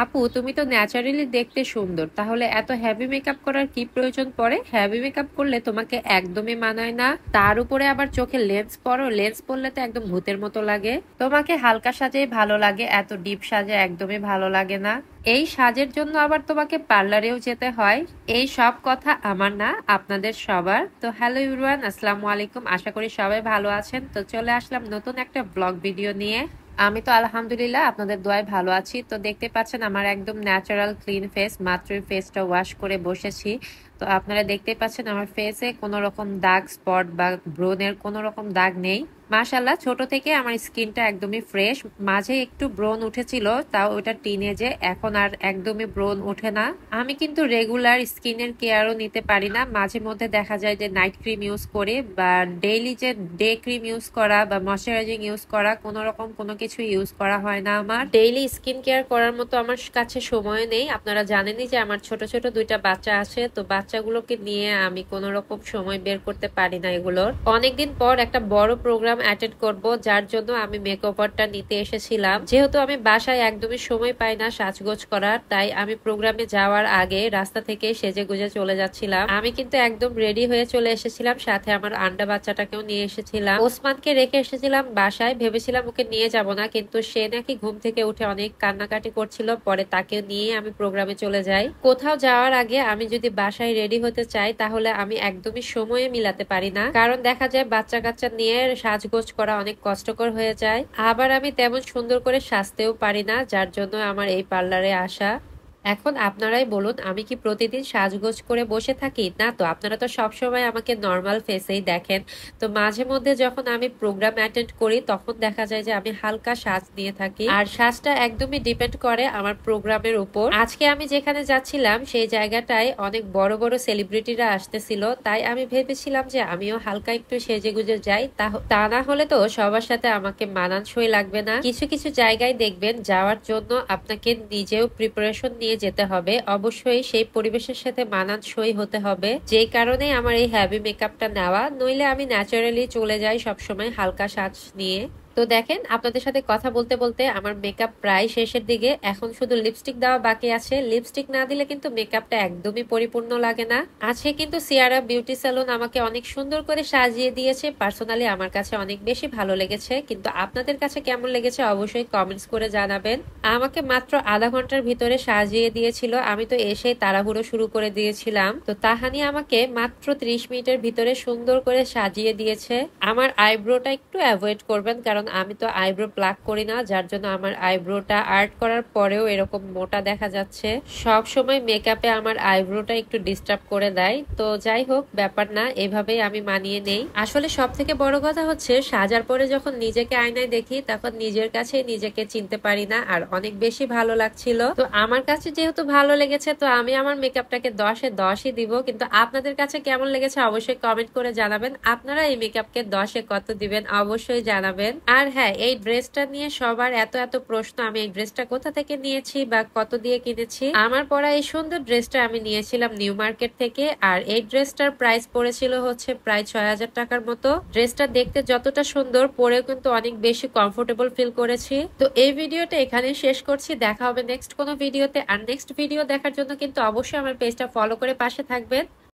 আপু, তুমি তো ন্যাচারালি দেখতে সুন্দর, তাহলে এত হেভি মেকআপ করার কি প্রয়োজন পড়ে? হেভি মেকআপ করলে তোমাকে একদমই মানায় না। তার উপরে আবার চোখে লেন্স পরো, লেন্স পরলে তো একদম ভূতের মতো লাগে। তোমাকে হালকা সাজেই ভালো লাগে, এত ডিপ সাজে একদমই ভালো লাগে না। এই সাজের জন্য আবার তোমাকে পার্লারেও যেতে হয়। এই সব কথা আমার না, আপনাদের সবার। তো হ্যালো এভরিওয়ান, আসসালামু আলাইকুম। আশা করি সবাই ভালো আছেন। তো চলে আসলাম নতুন একটা ব্লগ ভিডিও নিয়ে। আমি তো আলহামদুলিল্লাহ আপনাদের দোয়ায় ভালো আছি। তো দেখতে পাচ্ছেন আমার একদম ন্যাচারাল ক্লিন ফেস, মাত্রই ফেসটা ওয়াশ করে বসেছি। তো আপনারা দেখতে পাচ্ছেন আমার ফেসে কোনো রকম দাগ স্পট বা ব্রণের কোনো রকম দাগ নেই। মাশাল্লাহ, ছোট থেকে আমার স্কিনটা একদমই ফ্রেশ। মাঝে একটু ব্রণ উঠেছিল, তাও ওটা টিনেজে, এখন আর একদমই ব্রণ ওঠে না। আমি কিন্তু রেগুলার স্কিনের কেয়ারও নিতে পারি না। মাঝে মধ্যে দেখা যায় যে নাইট ক্রিম ইউজ করে বা ডেইলি যে ডে ক্রিম ইউজ করা বা ময়শ্চারাইজিং ইউজ করা, কোনো রকম কোনো কিছু ইউজ করা হয় না। আমার ডেইলি স্কিন কেয়ার করার মতো আমার কাছে সময় নেই। আপনারা জানেনই যে আমার ছোট ছোট দুইটা বাচ্চা আছে, তো বাচ্চাগুলোকে নিয়ে আমি কোনো রকম সময় বের করতে পারি না। এগুলোর অনেকদিন পর একটা বড় প্রোগ্রাম অ্যাটেন্ড করব, যার জন্য আমি মেকওভারটা নিতে এসেছিলাম। যেহেতু আমি বাসায় একদমই সময় পাই না সাজগোজ করার, তাই আমি প্রোগ্রামে যাওয়ার আগে রাস্তা থেকে সেজে গুজে চলে যাচ্ছিলাম। আমি কিন্তু একদম রেডি হয়ে চলে এসেছিলাম, সাথে আমার আন্ডা বাচ্চাটাকেও নিয়ে এসেছিলাম। ওসমানকে রেখে এসেছিলাম বাসায়, ভেবেছিলাম ওকে নিয়ে যাব না, কিন্তু সে নাকি ঘুম থেকে উঠে অনেক কান্নাকাটি করছিল। পরে তাকে নিয়ে আমি প্রোগ্রামে চলে যাই। কোথাও যাওয়ার আগে আমি যদি বাসায় রেডি হতে চাই, তাহলে আমি একদমই সময়ে মিলাতে পারি না, কারণ দেখা যায় বাচ্চা কাচ্চা নিয়ে সাজগোজ করা অনেক কষ্টকর হয়ে যায়। আবার আমি তেমন সুন্দর করে সাজতেও পারি না, যার জন্য আমার এই পার্লারে আসা। এখন আপনারাই বলুন, আমি কি প্রতিদিন সাজগোজ করে বসে থাকি? না তো, আপনারা তো সবসময় আমাকে নর্মাল ফেসেই দেখেন। তো মাঝে মধ্যে যখন আমি প্রোগ্রাম অ্যাটেন্ড করি, তখন দেখা যায় যে আমি হালকা সাজ নিয়ে থাকি। আর সাজটা একদমই ডিপেন্ড করে আমার প্রোগ্রামের উপর। আজকে আমি যেখানে যাচ্ছিলাম সেই জায়গাটায় অনেক বড় বড় সেলিব্রিটিরা আসতেছিল, তাই আমি ভেবেছিলাম যে আমিও হালকা একটু সেজে গুজে যাই। তা না হলে তো সবার সাথে আমাকে মানানসই লাগবে না। কিছু কিছু জায়গায় দেখবেন যাওয়ার জন্য আপনাকে নিজেও প্রিপারেশন নিয়ে যেতে হবে, অবশ্যই সেই পরিবেশের সাথে মানানসই হতে হবে। যেই কারণে আমার এই হেভি মেকআপটা নেওয়া, নইলে আমি ন্যাচারালি চলে যাই সবসময় হালকা সাজ নিয়ে। তো দেখেন, আপনাদের সাথে কথা বলতে বলতে আমার মেকআপ প্রায় শেষের দিকে। এখন শুধু লিপস্টিক দেওয়া বাকি আছে। লিপস্টিক না দিলে কিন্তু মেকআপটা একদমই পরিপূর্ণ লাগে না। আজকে কিন্তু সিয়ারা বিউটি স্যালুন আমাকে অনেক সুন্দর করে সাজিয়ে দিয়েছে। পার্সোনালি আমার কাছে অনেক বেশি ভালো লেগেছে, কিন্তু আপনাদের কাছে কেমন লেগেছে অবশ্যই কমেন্টস করে জানাবেন। আমাকে মাত্র আধা ঘন্টার ভিতরে সাজিয়ে দিয়েছিল। আমি তো এসে তাড়াহুড়ো শুরু করে দিয়েছিলাম। তো তাহানি আমাকে মাত্র 30 মিনিটের ভিতরে সুন্দর করে সাজিয়ে দিয়েছে। আমার আইব্রোটা একটু অ্যাভয়েড করবেন, কারণ আমি তো আইব্রো প্লাক করি না, যার জন্য আমার আইব্রোটা আর্ট করার পরেও এরকম মোটা দেখা যাচ্ছে। সব সময় মেকআপে আমার আইব্রোটা একটু ডিস্টার্ব করে দেয়। তো যাই হোক, ব্যাপার না, এভাবেই আমি মানিয়ে নেই। আসলে সব থেকে বড় কথা হচ্ছে, সাজার পরে যখন নিজেকে আয়নায় দেখি, তখন নিজের কাছে নিজেকে চিনতে পারি না। আর অনেক বেশি ভালো লাগছিল। তো আমার কাছে যেহেতু ভালো লেগেছে, তো আমি আমার মেকআপটাকে 10-এ 10ই দিব। কিন্তু আপনাদের কাছে কেমন লেগেছে অবশ্যই কমেন্ট করে জানাবেন। আপনারা এই মেকআপকে 10-এ কত দিবেন অবশ্যই জানাবেন। আর হ্যাঁ, এই ড্রেসটা নিয়ে সবার এত এত প্রশ্ন, আমি এই ড্রেসটা কোথা থেকে নিয়েছি বা কত দিয়ে কিনেছি। আমার পরা এই সুন্দর ড্রেসটা আমি নিয়েছিলাম নিউ মার্কেট থেকে। আর এই ড্রেসটার প্রাইস পড়েছিল হচ্ছে প্রায় 6,000 টাকার মতো। ড্রেসটা দেখতে যতটা সুন্দর, পরেও কিন্তু অনেক বেশি কমফোর্টেবল ফিল করেছি। তো এই ভিডিওটা এখানে শেষ করছি। দেখা হবে নেক্সট কোনো ভিডিওতে। আর নেক্সট ভিডিও দেখার জন্য কিন্তু অবশ্যই আমার পেজটা ফলো করে পাশে থাকবেন।